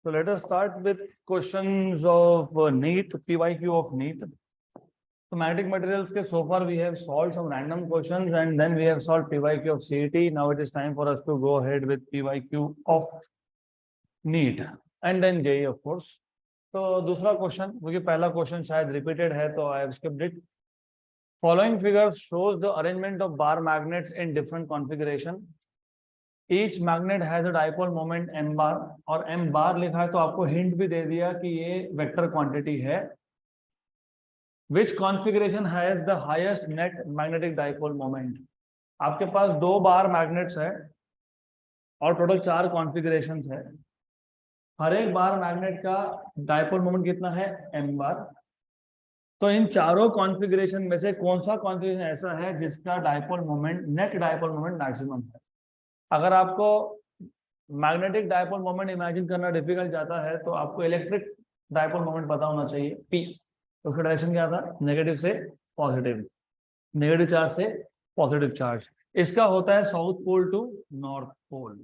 So let us start with questions of NEET, PYQ of NEET. So magnetic materials ke so far we have solved some random questions and then we have solved PYQ of CET. Now it is time for us to go ahead with PYQ of NEET and then JEE of course. तो दूसरा question क्योंकि पहला question शायद repeated है तो I have skipped it. Following figures shows the arrangement of bar magnets in different configuration. Each magnet has a dipole moment m bar और m bar लिखा है तो आपको हिंट भी दे दिया कि ये वेक्टर क्वांटिटी है. Which configuration has the highest net magnetic dipole moment? आपके पास दो बार मैग्नेट्स है और टोटल 4 कॉन्फ़िगरेशंस है. हर एक बार मैग्नेट का डाइपोल मोमेंट कितना है m बार. तो इन चारों कॉन्फ़िगरेशन में से कौन सा कॉन्फ़िगरेशन ऐसा है जिसका dipole moment net dipole moment maximum है. अगर आपको मैग्नेटिक डाइपोल मोमेंट इमेजिन करना डिफिकल्ट जाता है तो आपको इलेक्ट्रिक डाइपोल मोमेंट पता होना चाहिए p. उसका डायरेक्शन क्या था, नेगेटिव से पॉजिटिव, नेगेटिव चार्ज से पॉजिटिव चार्ज. इसका होता है south pole to north pole.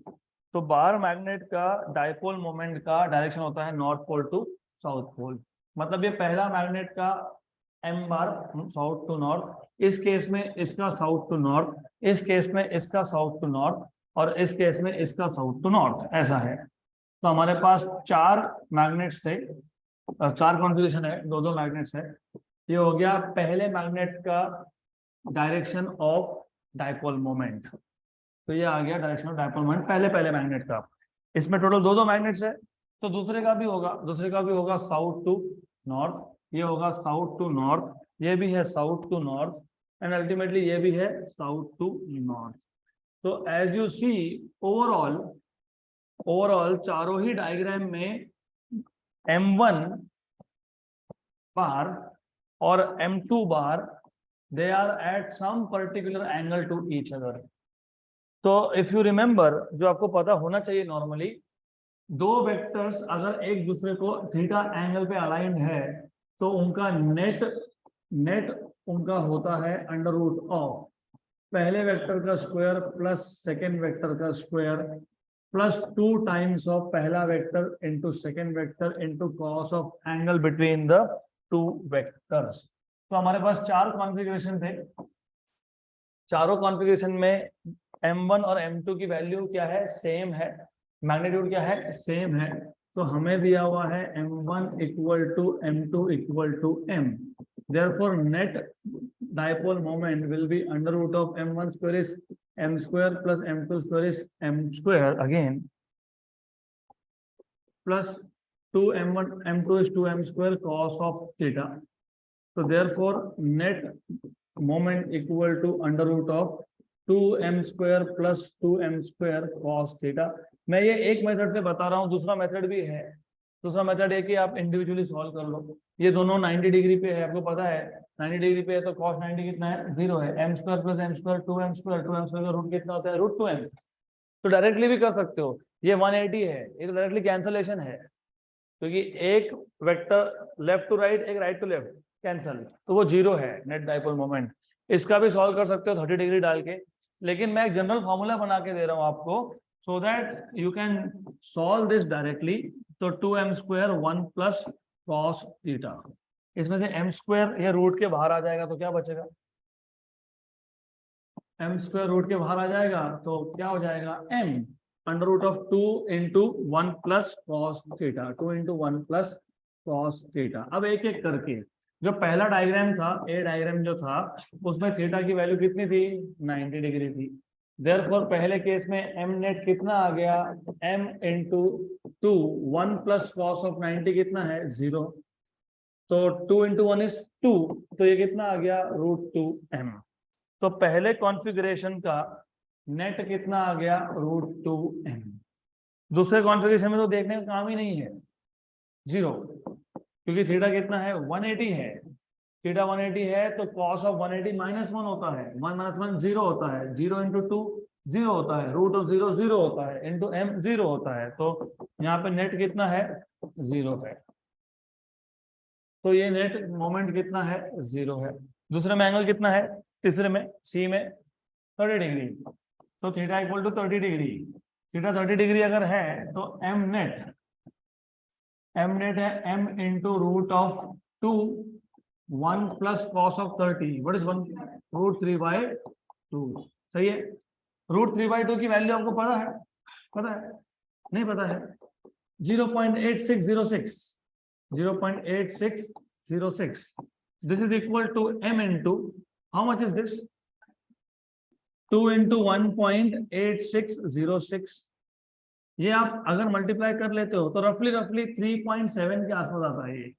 तो बार मैग्नेट का डाइपोल मोमेंट का डायरेक्शन होता है north pole to south pole. मतलब ये पहला मैग्नेट का m bar south to north, इस केस में इसका साउथ टू नॉर्थ, इस केस में इसका साउथ टू नॉर्थ और इस केस में इसका साउथ टू नॉर्थ, ऐसा है. तो हमारे पास 4 मैग्नेट्स थे, 4 कॉन्फ़िगरेशन है, दो मैग्नेट्स है. ये हो गया पहले मैग्नेट का डायरेक्शन ऑफ डाइपोल मोमेंट. तो ये आ गया डायरेक्शन ऑफ डाइपोल मोमेंट पहले मैग्नेट का. इसमें टोटल दो मैग्नेट्स है तो दूसरे का भी होगा साउथ टू नॉर्थ, ये होगा साउथ टू नॉर्थ, ये भी है south to north and ultimately ये भी है साउथ टू नॉर्थ. तो एज यू सी ओवरऑल चारों ही डायग्राम में m1 बार और m2 bar they are at some particular angle to each other. तो इफ यू रिमेंबर, जो आपको पता होना चाहिए नॉर्मली, दो वेक्टर्स अगर एक दूसरे को थीटा एंगल पे अलाइंड है तो उनका नेट उनका होता है अंडर रूट ऑफ पहले वेक्टर का स्क्वायर प्लस सेकेंड वेक्टर का स्क्वायर प्लस 2 टाइम्स ऑफ पहला vector into second vector into cos of angle between the 2 vectors. तो हमारे पास 4 कॉन्फ़िगरेशन थे. चारों कॉन्फ़िगरेशन में m1 और m2 की वैल्यू क्या है, सेम है. मैग्नीट्यूड क्या है, सेम है. तो हमें दिया हुआ है m1 equal to m2 equal to m. Therefore net dipole moment will be under root of m1 square is m square plus m2 square is m square again plus 2m1 m2 is 2m square cos of theta. So therefore net moment equal to under root of 2m square plus 2m square cos theta. मैं ये एक method से बता रहा हूँ, दूसरा method भी है. दूसरा मेथड है कि आप इंडिविजुअली सॉल्व कर लो. ये दोनों 90 डिग्री पे है, आपको पता है 90 डिग्री पे है तो cos 90 कितना है, 0 है. m square plus m square 2m square का रूट कितना होता है, रूट 2m. तो डायरेक्टली भी कर सकते हो. ये 180 है, ये तो डायरेक्टली कैंसलेशन है क्योंकि एक वेक्टर लेफ्ट टू राइट, एक राइट टू लेफ्ट, कैंसल, तो वो 0 है नेट डाइपोल मोमेंट. इसका भी सॉल्व कर सकते हो 30 डिग्री डाल के, लेकिन मैं एक जनरल फॉर्मूला बना के दे रहा हूँ आपको so that you can solve this directly. तो 2m square 1 plus cos theta, इसमें से m स्क्वायर ये रूट के बाहर आ जाएगा तो क्या बचेगा, m स्क्वायर रूट के बाहर आ जाएगा तो क्या हो जाएगा, m under root of 2 into 1 plus cos theta, 2 into 1 plus cos theta. अब एक एक करके, जो पहला डायग्राम था, ए डायग्राम जो था, उसमें थीटा की वैल्यू कितनी थी, 90 डिग्री थी. देयरफॉर पहले केस में m नेट कितना आ गया, m into 2, 1 plus cos of 90 कितना है, 0. तो 2 इंटू 1 इज 2, तो ये कितना आ गया, रूट 2m. तो पहले कॉन्फ़िगरेशन का नेट कितना आ गया, रूट 2m. दूसरे कॉन्फ़िगरेशन में तो देखने का काम ही नहीं है, 0, क्योंकि थीटा कितना है, 180 है. थीटा 180 है तो cos ऑफ 180 -1 होता है, 1 - 1 0 होता है, 0 इंटू 2 0 होता है, रूट ऑफ 0 0 होता है, इंटू m 0 होता है. तो यहाँ पे नेट कितना है, 0 है. तो ये नेट मोमेंट कितना है, 0 है. दूसरे में एंगल कितना है, तीसरे में सी में 30 डिग्री. तो theta equal to 30 degree. Theta 30 degree अगर है तो m नेट m net है m into root of 2 1 plus cos of 30. What is 1? root 3 by 2. सही है. root 3 by 2 की वैल्यू आपको पता है? पता है? नहीं पता है? 0.8606. 0.8606. This is equal to m into, how much is this? 2 into 1.8606. ये आप अगर मल्टीप्लाई कर लेते हो तो रफली 3.7 के आसपास आता है. ये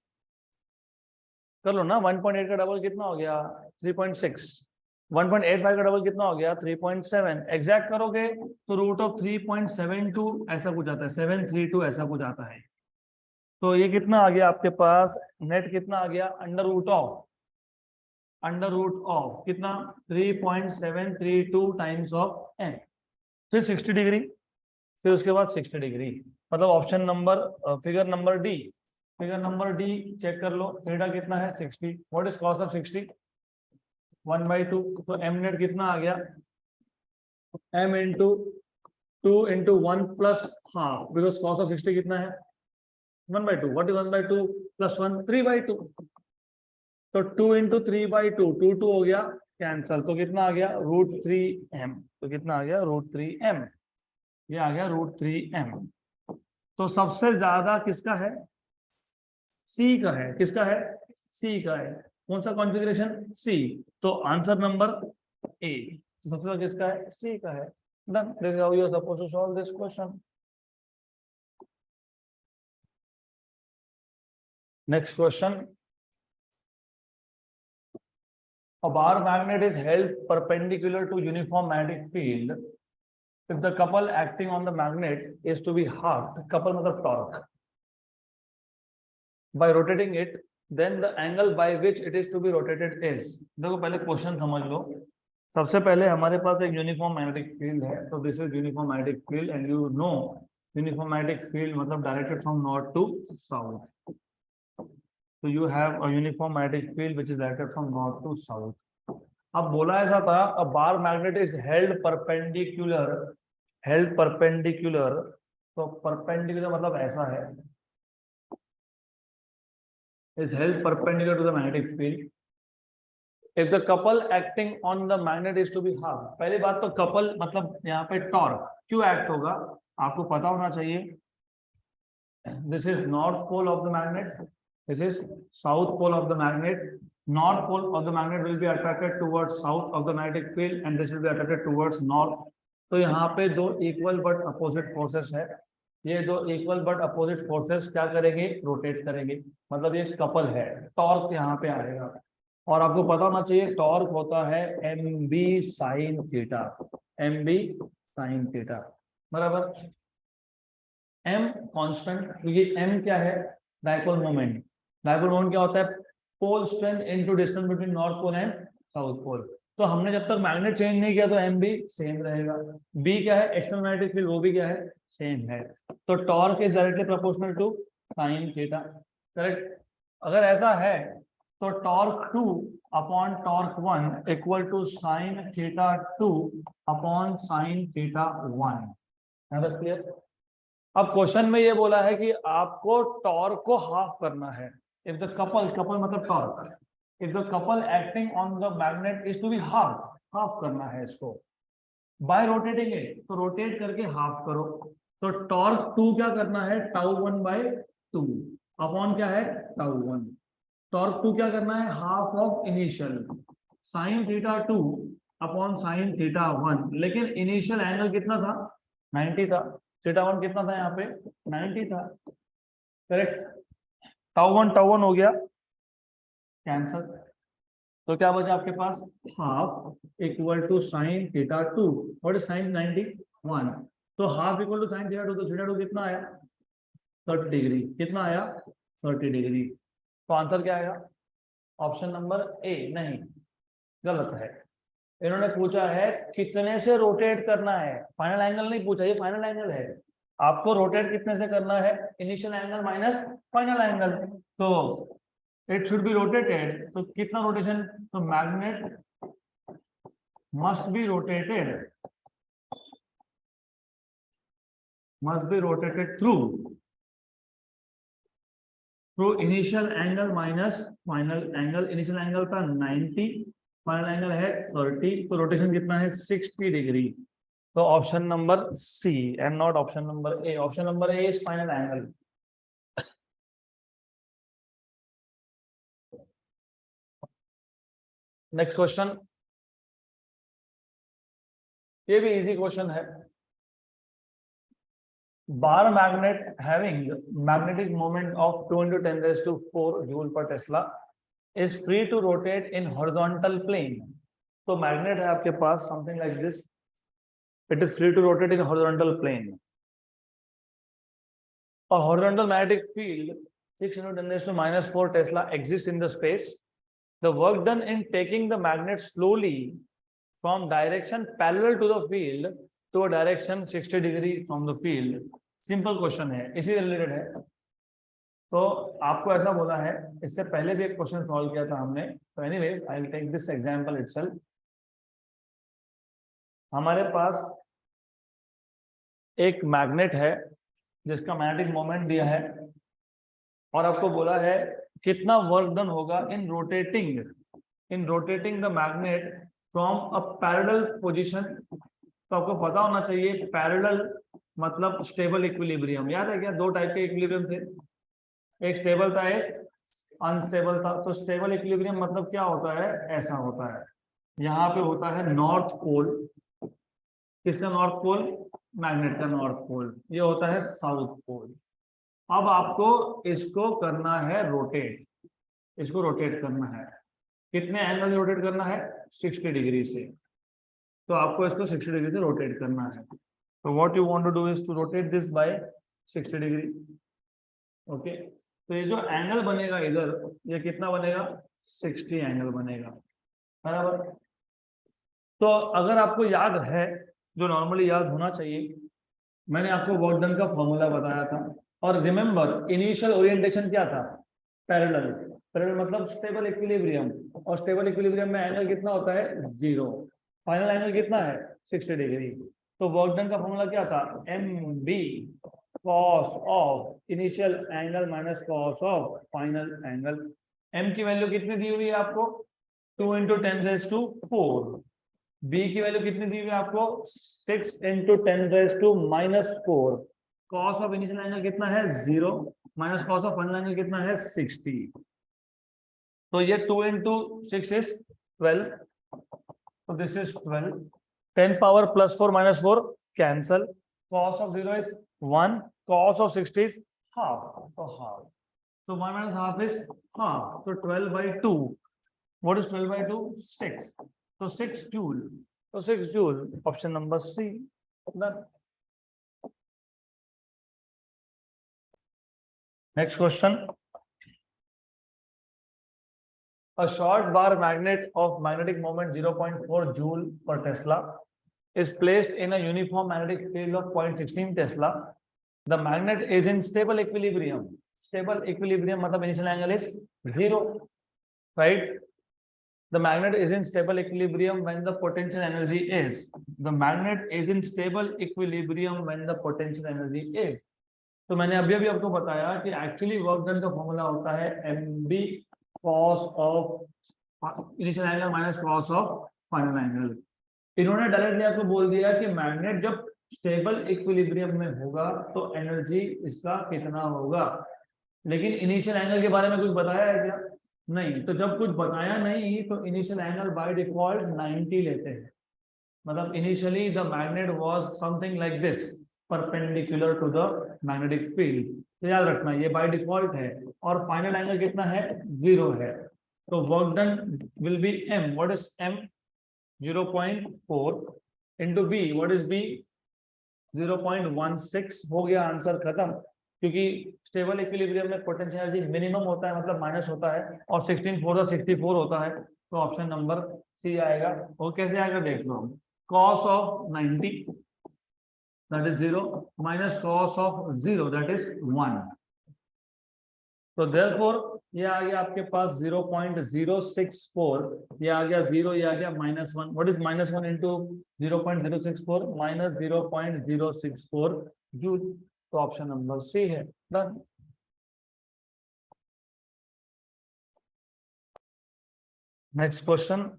कर लो ना. 1.8 का डबल कितना हो गया? 3.6. 1.85 का डबल कितना हो गया? 3.7. एग्जैक्ट करोगे तो रूट ऑफ 3.72 ऐसा कुछ आता है. 732 ऐसा कुछ आता है. तो ये कितना आ गया आपके पास? नेट कितना आ गया? अंडर रूट ऑफ कितना? 3.732 टाइम्स ऑफ n. फिर 60 डिग्री, फिर उसके बाद 60 डिग्री. मतलब option number, figure number D. Figure number D check कर लो. थीटा कितना है? 60. What is cos of 60? 1/2. तो m नेट कितना आ गया? m into 2 into 1 plus half, because cos of 60 कितना है? 1/2. What is 1/2 plus 1? 3/2. तो 2 इंटू 3/2, 2 हो गया कैंसल. तो कितना आ गया? √3m. तो कितना आ गया? √3m. ये आ गया √3m. तो सबसे ज्यादा किसका है? सी का है. किसका है? सी का है. कौन सा कॉन्फ़िगरेशन? सी. तो आंसर नंबर ए. तो सबसे ज्यादा किसका है? सी का है. Done. This is how you are supposed to solve this question. Next question. A bar magnet is held perpendicular to uniform magnetic field if the couple acting on the magnet is to be halved. Couple मतलब torque. By rotating it, then the angle by which it is to be rotated is. देखो पहले question समझ लो. सबसे पहले हमारे पास एक uniform magnetic field है. तो this is uniform magnetic field and you know uniform magnetic field मतलब directed from north to south. So you have a uniform magnetic field which is directed from north to south. अब बोला ऐसा था, a bar magnet is held perpendicular. तो perpendicular मतलब ऐसा है. is held perpendicular to the magnetic field if the couple acting on the magnet is to be halved. पहली बात तो couple मतलब यहाँ पे टॉर्क क्यों एक्ट होगा आपको पता होना चाहिए. This is north pole of the magnet. This is south pole of the magnet. North pole of the magnet will be attracted towards south of the magnetic field and this will be attracted towards north. तो यहाँ पे दो equal but opposite forces है. ये दो equal but opposite forces क्या करेंगे? Rotate करेंगे. मतलब ये कपल है. टॉर्क यहाँ पे आएगा और आपको पता होना चाहिए टॉर्क होता है mb sin theta. mb sin theta बराबर m कांस्टेंट. क्योंकि m क्या है? Dipole moment. डाइपोल मोमेंट क्या होता है? Pole strength into distance between north pole and south pole. तो हमने जब तक मैग्नेट चेंज नहीं किया तो एम भी सेम रहेगा. बी क्या है? External magnetic field. वो भी क्या है? सेम है. तो torque is directly proportional to sine theta. Correct. अगर ऐसा है तो torque 2 upon torque 1 equal to sine theta 2 upon sine theta 1. Clear. अब क्वेश्चन में ये बोला है कि आपको टॉर्क को हाफ करना है. इफ द कपल मतलब torque. If the couple acting on the magnet is to be half करना है इसको बाय रोटेटिंग इट. तो रोटेट करके हाफ करो. तो टॉर्क 2 क्या करना है? τ1/2 अपॉन क्या है? τ1. टॉर्क 2 क्या करना है? Half of initial sign theta 2 upon sine theta 1. लेकिन इनिशियल एंगल कितना था? 90 था. थीटा 1 कितना था यहाँ पे? 90 था. करेक्ट. τ1 हो गया कैंसल. तो क्या बचा आपके पास? Half equal to sine theta 2. What is sine 91? तो half equal to sine theta 2. तो थीटा 2 कितना आया? 30 डिग्री. कितना आया? 30 डिग्री. तो आंसर क्या आएगा? ऑप्शन नंबर ए. नहीं, गलत है. इन्होंने पूछा है कितने से रोटेट करना है. फाइनल एंगल नहीं पूछा. ये फाइनल एंगल है. आपको रोटेट कितने से करना है? Initial angle minus final angle. तो इट शुड बी रोटेटेड. तो कितना रोटेशन? तो magnet must be rotated through through initial angle minus final angle. Initial angle था 90, फाइनल एंगल है 30, तो रोटेशन कितना है 60 डिग्री। तो option number C and not option number A. Option number A is final angle. Next question, ये भी easy question है। Bar magnet having magnetic moment of 2 × 10⁴ joule per tesla is free to rotate in horizontal plane. तो magnet है आपके पास something like this, it is free to rotate in horizontal plane. और horizontal magnetic field 6 × 10⁻⁴ tesla exists in the space. The work done in taking the magnet slowly from direction parallel to the field to a direction 60 degree from the field. Simple question है, इसी related है। तो आपको ऐसा बोला है, इससे पहले भी एक क्वेश्चन सॉल्व किया था हमने। तो anyways I will take this example itself. हमारे पास एक मैग्नेट है जिसका मैग्नेटिक मोमेंट दिया है, और आपको बोला है कितना वर्क डन होगा in rotating the magnet from a parallel position. तो आपको पता होना चाहिए पैरेलल मतलब स्टेबल इक्विलिब्रियम। याद है क्या, दो टाइप के इक्विलिब्रियम थे, एक स्टेबल था एक अनस्टेबल था। तो स्टेबल इक्विलिब्रियम मतलब क्या होता है, ऐसा होता है। यहाँ पे होता है नॉर्थ पोल। किसका नॉर्थ पोल, मैग्नेट का नॉर्थ पोल। ये होता है साउथ पोल। अब आपको इसको करना है रोटेट, इसको रोटेट करना है। कितने एंगल से रोटेट करना है, 60 डिग्री से। तो आपको इसको 60 डिग्री से रोटेट करना है। तो what you want to do is to rotate this by 60 degree. Okay, तो ये जो एंगल बनेगा इधर, ये कितना बनेगा, 60 एंगल बनेगा, बराबर। तो अगर आपको याद है, जो नॉर्मली याद होना चाहिए, मैंने आपको वर्क डन का फॉर्मूला बताया था। और रिमेंबर इनिशियल ओरिएंटेशन क्या था, पैरेलल। पैरेलल मतलब स्टेबल इक्विलिब्रियम, और स्टेबल इक्विलिब्रियम में एंगल कितना होता है, 0। फाइनल एंगल कितना है, 60 डिग्री। तो वर्क डन का फॉर्मूला क्या था, mb cos of initial angle minus cos of final angle. m की वैल्यू कितनी दी हुई है आपको, 2 × 10⁴। b की वैल्यू कितनी दी हुई है आपको, 6 × 10⁻⁻⁴। कॉस ऑफ इनिशियल एंगल कितना है, 0, minus cos of final angle कितना है, 60। तो ये 2 × 6 इज 12, तो this is 12। 10 power +4 -4 cancel. Cos of 0 is 1, cos of 60 is half, तो हाफ। तो 1 - हाफ इज हाफ, तो 12/2। What is 12/2, 6। तो 6 जूल, तो 6 joule, option number C. Next question, a short bar magnet of magnetic moment 0.4 joule per Tesla is placed in a uniform magnetic field of 0.16 Tesla. The magnet is in stable equilibrium. Stable equilibrium मतलब initial angle is 0, right? The magnet is in stable equilibrium when the potential energy is. The magnet is in stable equilibrium when the potential energy is. तो मैंने अभी अभी आपको बताया कि actually work done का formula होता है mb cos of initial angle minus cos of final angle. इन्होंने डायरेक्टली आपको बोल दिया कि मैग्नेट जब स्टेबल इक्विलिब्रियम में होगा तो एनर्जी इसका कितना होगा, लेकिन इनिशियल एंगल के बारे में कुछ बताया है क्या, नहीं। तो जब कुछ बताया नहीं तो इनिशियल एंगल बाय डिफॉल्ट 90 लेते हैं। मतलब initially the magnet was something like this, perpendicular to the magnetic field. तो याद रखना ये बाय डिफॉल्ट है। और फाइनल एंगल कितना है, 0 है। तो work done will be m, what is m, 0.4 into b, what is b, 0.16। हो गया, आंसर खत्म। क्योंकि स्टेबल इक्विलिब्रियम में पोटेंशियल एनर्जी मिनिमम होता है, मतलब माइनस होता है, और 16 64 होता है। तो ऑप्शन नंबर सी आएगा। वो कैसे आएगा देख लो, cos of 90 that is 0 minus cos of 0 that is 1. तो therefore ये आ गया आपके पास 0.064, ये आ गया 0, ये आ गया -1। What is -1 into 0.064, -0.064 joule. तो ऑप्शन नंबर सी है, done. Next question.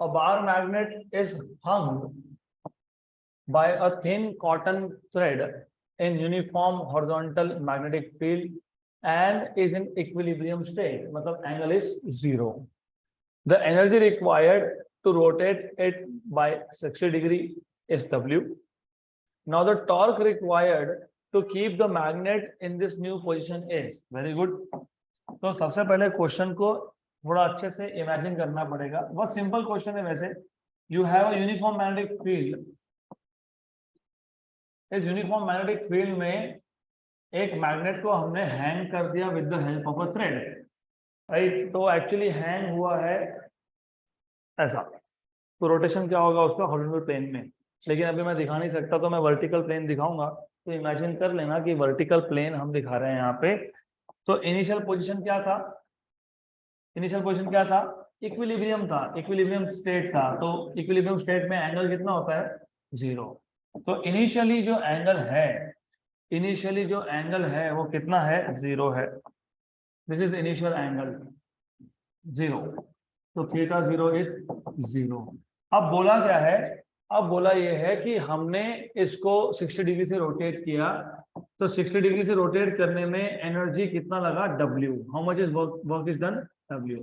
A bar magnet is hung by a thin cotton thread in uniform horizontal magnetic field and is in equilibrium state. मतलब angle is 0. The energy required to rotate it by 60 degree is W. Now the torque required to keep the magnet in this new position is. Very good. तो सबसे पहले question को थोड़ा अच्छे से imagine करना पड़ेगा. बहुत सिंपल क्वेश्चन है वैसे. You have a uniform magnetic field. इस यूनिफॉर्म मैग्नेटिक फील्ड में एक मैग्नेट को हमने हैंग कर दिया with the help of a thread, right. तो एक्चुअली हैंग हुआ है ऐसा. तो रोटेशन क्या होगा उसका? हॉरिजॉन्टल प्लेन में. लेकिन अभी मैं दिखा नहीं सकता, तो मैं वर्टिकल प्लेन दिखाऊंगा. तो इमेजिन कर लेना कि वर्टिकल प्लेन हम दिखा रहे हैं यहाँ पे. तो इनिशियल पोजीशन क्या था? इनिशियल पोजीशन क्या था? इक्विलिब्रियम था, इक्विलिब्रियम स्टेट था. तो इक्विलिब्रियम स्टेट में एंगल कितना होता है? 0. तो इनिशियली जो एंगल है वो कितना है? 0 है. This is initial angle 0. तो थीटा 0 इज 0. अब बोला क्या है? अब बोला ये है कि हमने इसको 60 डिग्री से रोटेट किया. तो 60 डिग्री से रोटेट करने में एनर्जी कितना लगा? W. How much is work is done? W.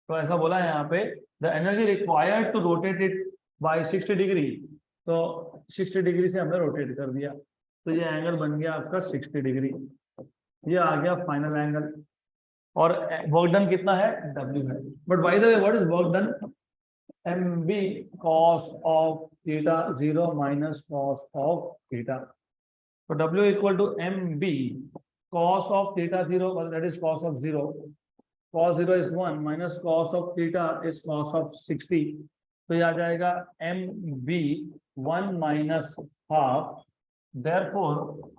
तो ऐसा बोला है यहाँ पे, the energy required to rotate it by 60 degree. तो 60 डिग्री से हमने रोटेट कर दिया. तो ये एंगल बन गया आपका 60 डिग्री. ये आ गया फाइनल एंगल. और वर्क डन कितना है? W है. But by the way what is work done? mb cos of theta 0 minus cos of theta. So W equal to mb cos of theta 0, well, that is cos of 0. Cos 0 is 1 minus cos of theta is cos of 60. तो ये आ जाएगा mb 1 minus half. Therefore,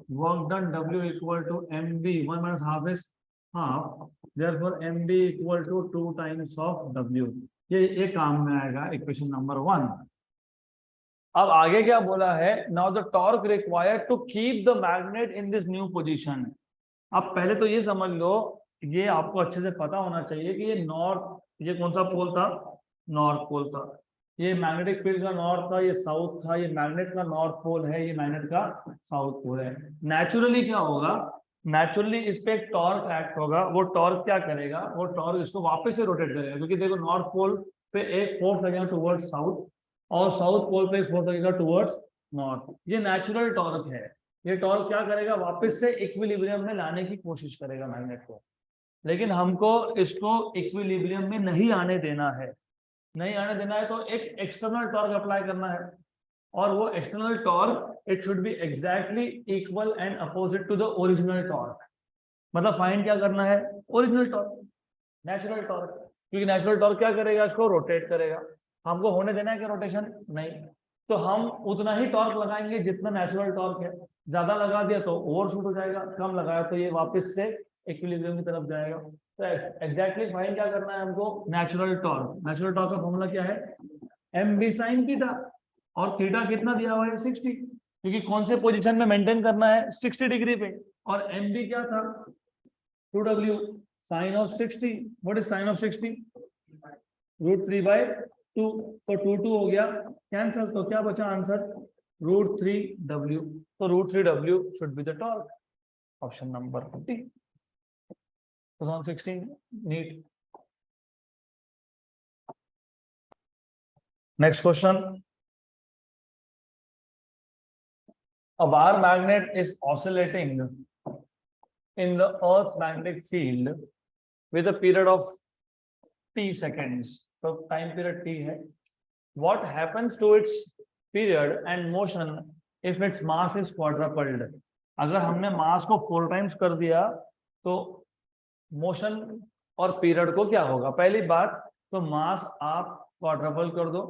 work done W equal to mb 1 minus half is half. Therefore, mb equal to 2 times of W. ये काम में आएगा equation number 1. अब आगे क्या बोला है? Now the torque required to keep the magnet in this new position. अब पहले तो ये समझ लो, ये आपको अच्छे से पता होना चाहिए कि ये नॉर्थ, ये कौन सा पोल था? नॉर्थ पोल था. ये मैग्नेटिक फील्ड का नॉर्थ था, ये साउथ था. ये मैग्नेट का नॉर्थ पोल है, ये मैग्नेट का साउथ पोल है. नेचुरली क्या होगा? नेचुरली इस पे एक टॉर्क एक्ट होगा. वो टॉर्क क्या करेगा? वो टॉर्क इसको वापस से रोटेट करेगा. क्योंकि देखो नॉर्थ पोल पे एक फोर्स लगेगा टुवर्ड्स साउथ और साउथ पोल पे एक फोर्स लगेगा टुवर्ड्स नॉर्थ. ये नेचुरल टॉर्क है. ये टॉर्क क्या करेगा? वापस से इक्विलिब्रियम में लाने की कोशिश करेगा मैग्नेट को. लेकिन हमको इसको इक्विलिब्रियम में नहीं आने देना है. नहीं आने देना है तो एक एक्सटर्नल टॉर्क अप्लाई करना है. और वो external torque it should be exactly equal and opposite to the original torque. मतलब फाइंड क्या करना है? Original torque, natural torque. क्योंकि नेचुरल टॉर्क क्या करेगा? इसको रोटेट करेगा. हमको होने देना है कि रोटेशन? नहीं. तो हम उतना ही टॉर्क लगाएंगे जितना नेचुरल टॉर्क है. ज्यादा लगा दिया तो ओवरशूट हो जाएगा, कम लगाया तो ये वापस से इक्विलिब्रियम की तरफ जाएगा. तो एग्जैक्टली फाइंड क्या करना है हमको? Natural torque. नेचुरल टॉर्क का फॉर्मूला क्या है? mb sin theta. और थीटा कितना दिया हुआ है? 60. क्योंकि कौन से पोजीशन में मेंटेन करना है? 60 डिग्री पे. और mb क्या था? 2w sin of 60. What is sin of 60? √3/2. तो 2 हो गया कैंसल. तो क्या बचा आंसर? √3w. तो √3w should be the torque. Option number 50. 2016 NEET. Next question. A bar magnet is oscillating in the Earth's magnetic field with a period of t seconds. So time period t है. What happens to its period and motion if its mass is quadrupled? अगर हमने मास को 4 times कर दिया तो motion और period को क्या होगा? पहली बात तो मास आप क्वाड्रपल कर दो,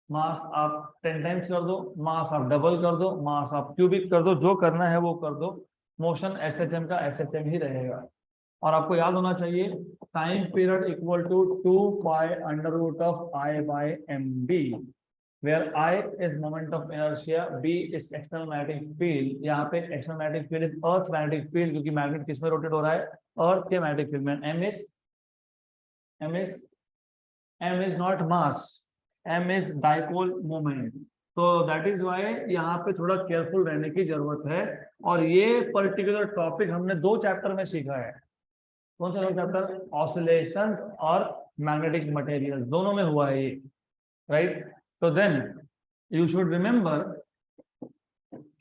मास आप 10 टाइम्स कर दो, मास आप डबल कर दो, मास आप क्यूबिक कर दो. जो करना है वो कर दो. मोशन SHM का SHM ही रहेगा. और आपको याद होना चाहिए time period equal to 2 pi under root of I/mb. where I is moment of inertia, B is external magnetic field. यहाँ पे external magnetic field is Earth magnetic field, क्योंकि मैग्नेट किस में रोटेट हो रहा है, अर्थ के मैग्नेटिक फील्ड में. M is not mass, M is dipole moment. तो दैट इज वाई यहाँ पे थोड़ा केयरफुल रहने की जरूरत है. और ये पर्टिकुलर टॉपिक हमने 2 चैप्टर में सीखा है. कौन सा 2 चैप्टर? ऑसिलेशंस और मैग्नेटिक मटेरियल, दोनों में हुआ है ये, राइट. तो देन यू शुड रिमेंबर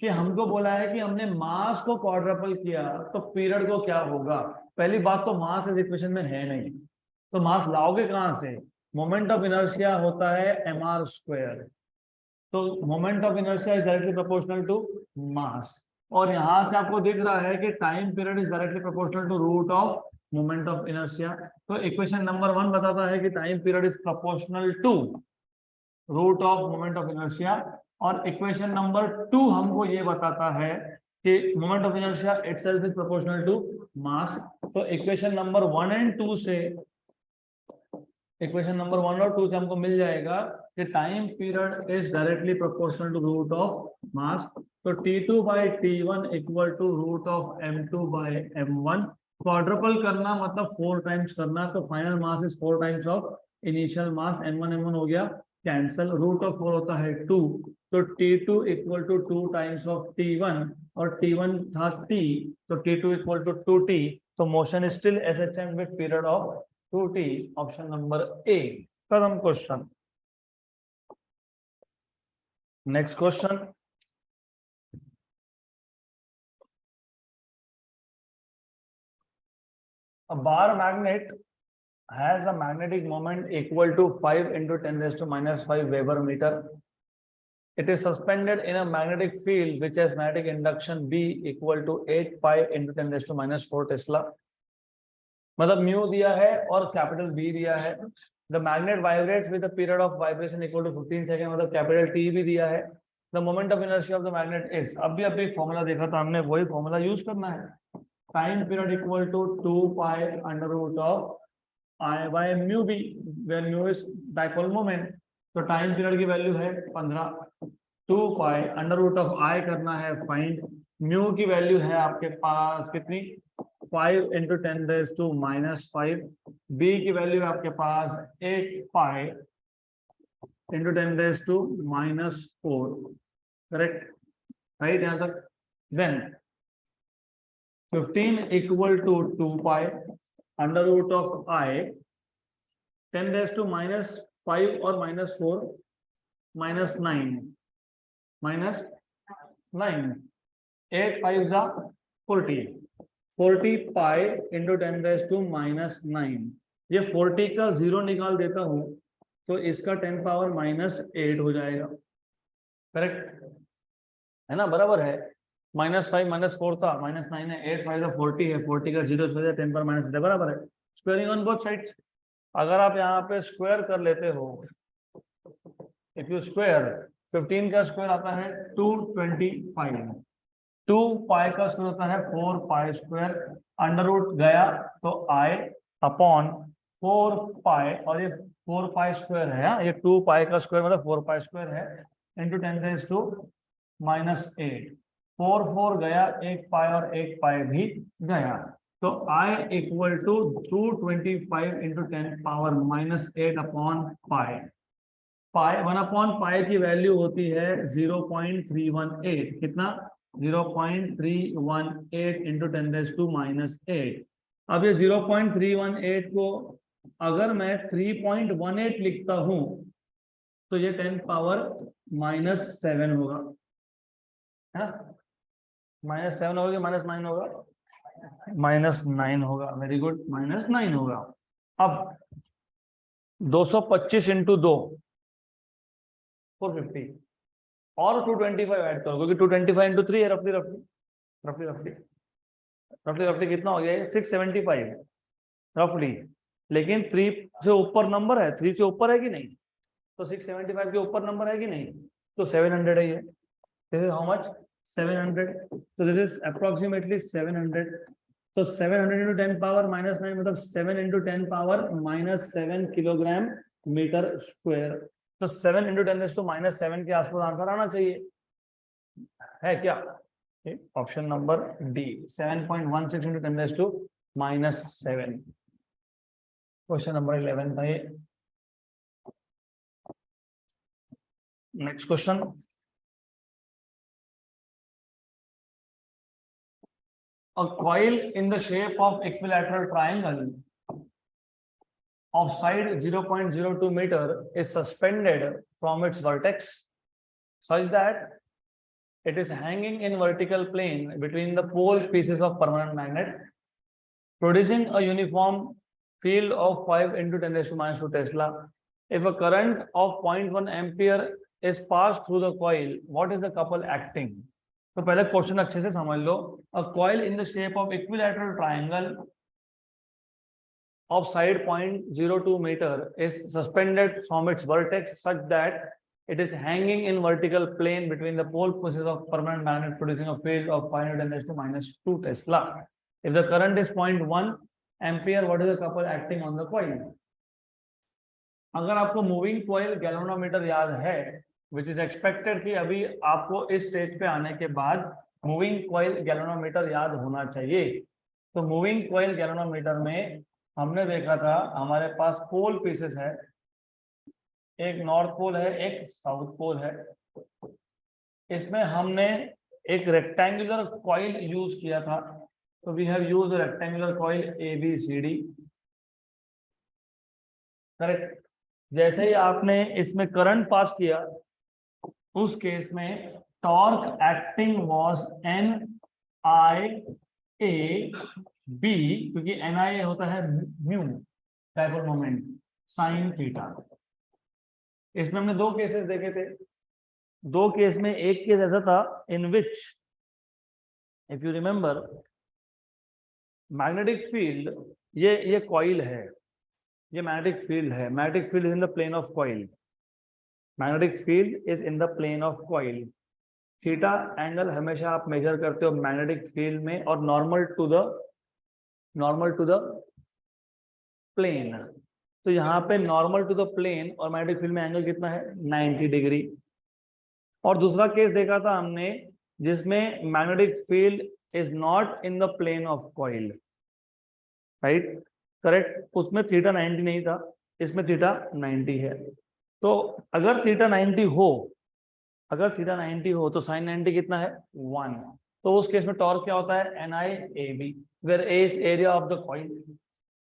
कि हमको बोला है कि हमने मास को क्वाड्रपल किया तो पीरियड को क्या होगा. पहली बात तो मास इस इक्वेशन में है नहीं, तो मास लाओगे कहां से? मोमेंट ऑफ इनर्शिया होता है mr². तो moment of inertia is directly proportional to mass. और यहां से आपको दिख रहा है कि time period is directly proportional to root of moment of inertia. तो इक्वेशन नंबर 1 बताता है कि time period is proportional to root of moment of inertia. और इक्वेशन नंबर 2 हमको ये बताता है कि moment of inertia itself is proportional to mass. तो इक्वेशन नंबर 1 और 2 से, इक्वेशन नंबर 1 और 2 से हमको मिल जाएगा कि time period is directly proportional to root of mass. तो T2/T1 equal to root of M2/M1. Quadruple करना मतलब 4 टाइम्स करना, तो final mass is 4 times of initial mass. M1 हो गया कैंसल. रूट ऑफ 4 होता है 2, तो T2 equal to 2 times of T1, और T1 था T, तो T2 इक्वल टू 2T. तो motion is still SHM with period of 2T. Option number A. खत्म question. Next question. A bar magnet has a magnetic moment equal to 5 into 10⁻⁻5 Weber meter. It is suspended in a magnetic field which has magnetic induction B equal to 8 pi into 10⁻⁴ Tesla. मतलब mu दिया है और capital B दिया है. The magnet vibrates with a period of vibration equal to 15 seconds, मतलब capital T भी दिया है. The moment of inertia of the magnet is, अभी फॉर्मूला देखा था हमने, वही फॉर्मूला यूज करना है. Time period equal to 2 pi under root of I by mu B, where mu is dipole moment. तो टाइम पीरियड की वैल्यू है 15. 2 pi under root of I करना है फाइंड. म्यू की वैल्यू है आपके पास कितनी? 5 into 10⁻⁻5. B की वैल्यू है आपके पास 8 pi into 10⁻⁻4. करेक्ट, राइट यहाँ तक. Then 15 equal to 2 pi under root of I 10⁻⁻5 और -4 -9 8 5 जा 40 pi into 10⁻⁻9. ये 40 का 0 निकाल देता हूं तो इसका 10⁻⁻8 हो जाएगा. करेक्ट है ना, बराबर है. -5 -4 था, -9 है, 8 5 40 है, 40 का 0 10⁻⁻8 बराबर है. Squaring on both sides. अगर आप यहाँ पे स्क्वायर कर लेते हो, इफ यू स्क्वायर 15 का स्क्वायर आता है 225, 2 पाई का स्क्वायर होता है 4 पाई स्क्वायर. अंडर रूट गया तो I अपॉन 4 पाई, और ये 4 पाई स्क्वायर है, ये 2 पाई का स्क्वायर मतलब 4 पाई स्क्वायर है, इंटू 10⁻⁻8. 4 4 गया, 1 पाई और 1 पाई भी गया. तो I equal to 225 into 10⁻⁸ upon pi. Pi 1/पाई की वैल्यू होती है 0.318. कितना? 0.318 इंटू 10⁻⁻8. अब ये 0.318 को अगर मैं 3.18 लिखता हूं तो ये 10⁻⁻7 होगा, है ना. -7 होगा कि -9 होगा? -9 होगा. वेरी गुड, -9 होगा. अब 225 इंटू 2 450 और 225 ऐड करो, क्योंकि 225 इंटू 3 है रफली कितना हो गया? 675 रफली. लेकिन 3 से ऊपर नंबर है, 3 से ऊपर है कि नहीं? तो 675 के ऊपर नंबर है कि नहीं? तो 700 है ये. This is how much? 700. तो दिस इज अप्रोक्सीमेटली 700. तो 700 इंटू 10⁻⁻9 मतलब 7 इंटू 10⁻⁻7 किलोग्राम मीटर स्क्वायर. तो 7 इंटू 10⁻⁷ के आसपास आंसर आना चाहिए, है क्या? Option number D 7.16 into 10⁻⁷। Question number 11 था ये। Next question, a coil in the shape of equilateral triangle of side 0.02 meter is suspended from its vertex such that it is hanging in vertical plane between the pole pieces of permanent magnet, producing a uniform field of 5 into 10⁻² Tesla. If a current of 0.1 ampere is passed through the coil, what is the couple acting? तो पहले question अच्छे से समझ लो। A coil in the shape of equilateral triangle of side 0.02 metre is suspended from its vertex such that it is hanging in vertical plane between the pole pieces of permanent magnet, producing a field of 5 into 10⁻² Tesla. If the current is 0.1 ampere, what is the couple acting on the coil? अगर आपको moving coil galvanometer याद है, which is expected कि अभी आपको इस stage पे आने के बाद मूविंग कॉइल गैल्वेनोमीटर याद होना चाहिए। तो मूविंग कॉइल गैल्वेनोमीटर में हमने देखा था हमारे पास पोल पीसेस है, एक नॉर्थ पोल है, एक साउथ पोल है। इसमें हमने एक रेक्टेंगुलर कॉइल यूज किया था, तो we have used rectangular coil ABCD, correct. जैसे ही आपने इसमें करंट पास किया, उस केस में टॉर्क एक्टिंग वाज NIAB, क्योंकि NIA होता है mu, dipole moment, sine theta. इसमें हमने दो केसेस देखे थे। दो केस में एक केस ऐसा था in which, if you remember, magnetic field, ये कॉइल है, ये मैग्नेटिक फील्ड है, magnetic field is in the plane of coil, magnetic field is in the plane of coil. Theta angle हमेशा आप मेजर करते हो मैग्नेटिक फील्ड में और नॉर्मल टू द प्लेन। तो यहाँ पे नॉर्मल टू द प्लेन और मैग्नेटिक फील्ड में एंगल कितना है? 90 डिग्री। और दूसरा केस देखा था हमने जिसमें magnetic field is not in the plane of coil, right, correct. उसमें थीटा 90 नहीं था, इसमें थीटा 90 है। तो अगर थीटा 90 हो तो साइन 90 कितना है? 1। तो उस केस में टॉर्क क्या होता है? NIAB, where A is area of the coil.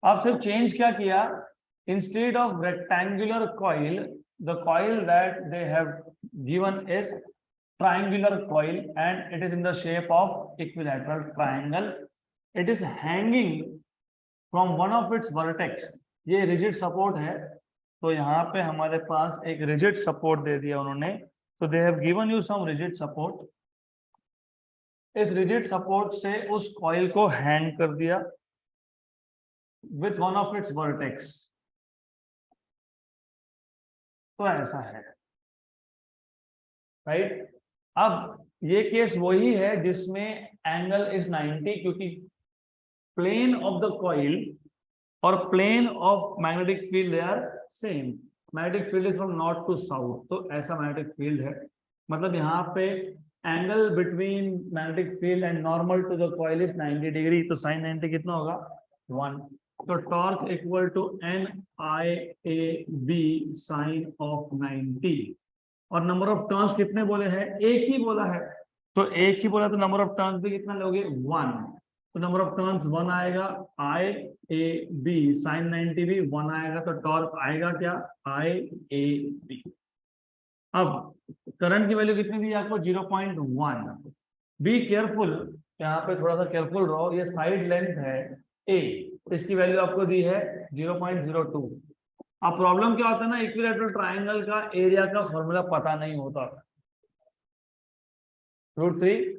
आप सिर्फ चेंज क्या किया, instead of rectangular coil, the coil that they have given is triangular coil and it is in the shape of equilateral triangle. It is hanging from one of its vertex. ये rigid support है, तो यहाँ पे हमारे पास एक rigid support दे दिया उन्होंने। तो they have given you some rigid support. इस rigid support से उस coil को hang कर दिया with one of its vertex। तो ऐसा है, राइट। अब ये केस वही है जिसमें एंगल इज 90, क्योंकि प्लेन ऑफ द कॉइल और plane of magnetic field they are same. Magnetic field is from north to south, तो ऐसा मैग्नेटिक फील्ड है। मतलब यहाँ पे angle between magnetic field and normal to the coil is 90 degree. तो sine 90 कितना होगा? 1। तो torque equal to NIAB sine of 90। और नंबर ऑफ टर्न्स कितने बोले हैं? एक ही बोला है, तो एक ही बोला तो नंबर ऑफ टर्न्स भी कितना लोगे? 1। तो नंबर ऑफ टर्न्स 1 आएगा, IAB साइन 90 भी 1 आएगा, तो टॉर्क आएगा क्या? IAB। अब करंट की वैल्यू कितनी दी आपको? 0.1। बी केयरफुल, यहाँ पे थोड़ा सा केयरफुल रहो। ये साइड लेंथ है A, इसकी वैल्यू आपको दी है 0.02। अब प्रॉब्लम क्या होता है ना, इक्विलैटरल ट्रायंगल का एरिया का फॉर्मूला पता नहीं होता। √3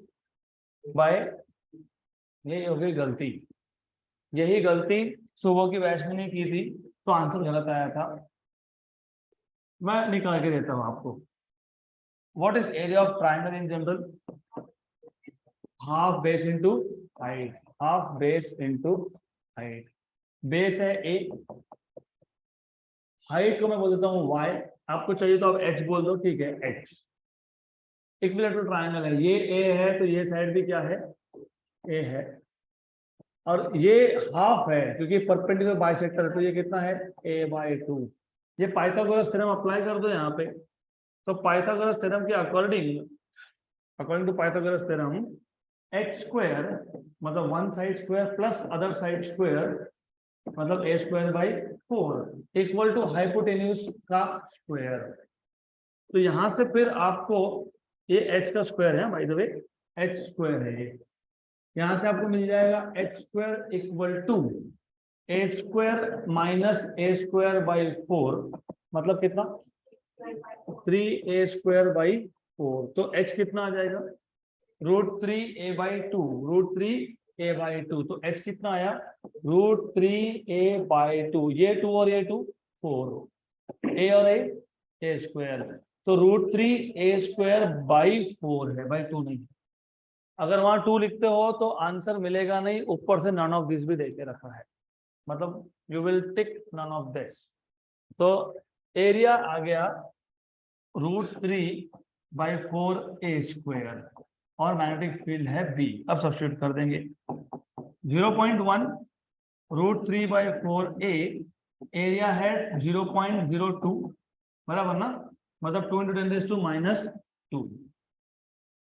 ये हो गई गलती। यही गलती सुबह की वैष्णवी ने की थी, तो आंसर गलत आया था। मैं निकाल के देता हूं आपको। What is area of triangle in general? Half base into height, half base into height. Base है A, हाइट को मैं बोल देता हूँ y, आपको चाहिए तो आप h बोल दो, ठीक है h। इक्विलेटरल ट्राइंगल है, ये a है तो ये साइड भी क्या है, a है, और ये हाफ है क्योंकि परपेंडिकुलर बाइसेक्टर है, तो ये कितना है a/2। ये पाइथागोरस थ्योरम अप्लाई कर दो यहाँ पे, तो पाइथागोरस थ्योरम के according to Pythagoras theorem h square मतलब one side square plus other side square मतलब a²/4 इक्वल टू हाइपोटेन्यूज का स्क्वायर। तो यहां से फिर आपको ये h का स्क्वायर है, by the way h square है ये, यहां से आपको मिल जाएगा h² equal to a² minus a²/4 मतलब कितना 3a²/4। तो h कितना आ जाएगा √3a/2, √3a/2। तो h कितना आया √3a/2, ये 2 और ये 2 4, a और a² तो √3a²/4 है भाई, 2 नहीं। अगर वहां 2 लिखते हो तो आंसर मिलेगा नहीं, ऊपर से नन ऑफ दिस भी देके रखा है, मतलब you will tick none of this. तो एरिया आ गया √3/4a² और मैग्नेटिक फील्ड है B। अब सब्स्टिट्यूट कर देंगे 0.1 √3/4a, एरिया है 0.02 बराबर ना, मतलब 2 × 10⁻²,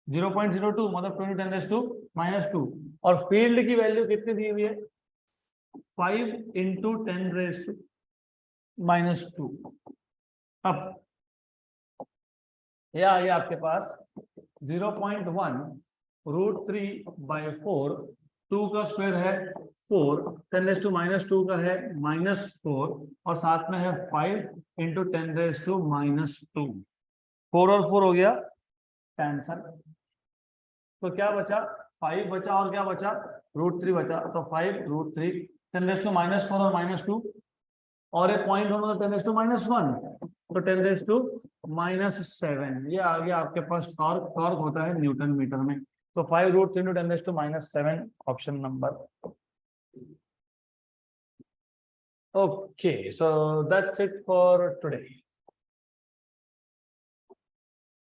0.02 मतलब 2 × 10⁻², और फील्ड की वैल्यू कितनी दी हुई है 5 × 10⁻²। अब यह आ गया आपके पास 0.1 √3/4, 2 का स्क्वायर है 4, 10⁻² का है -4, और साथ में है 5 × 10⁻²। 4 और 4 हो गया कैंसर, तो क्या बचा 5 बचा और क्या बचा √3 बचा, तो 5 √3 10⁻⁻4 और -2, और एक पॉइंट होना 10⁻⁻1 तो 10⁻⁻7। ये आ गया आपके पास टॉर्क। टॉर्क होता है न्यूटन मीटर में, तो 5 √3 × 10⁻⁷, option number. Okay, so that's it for today.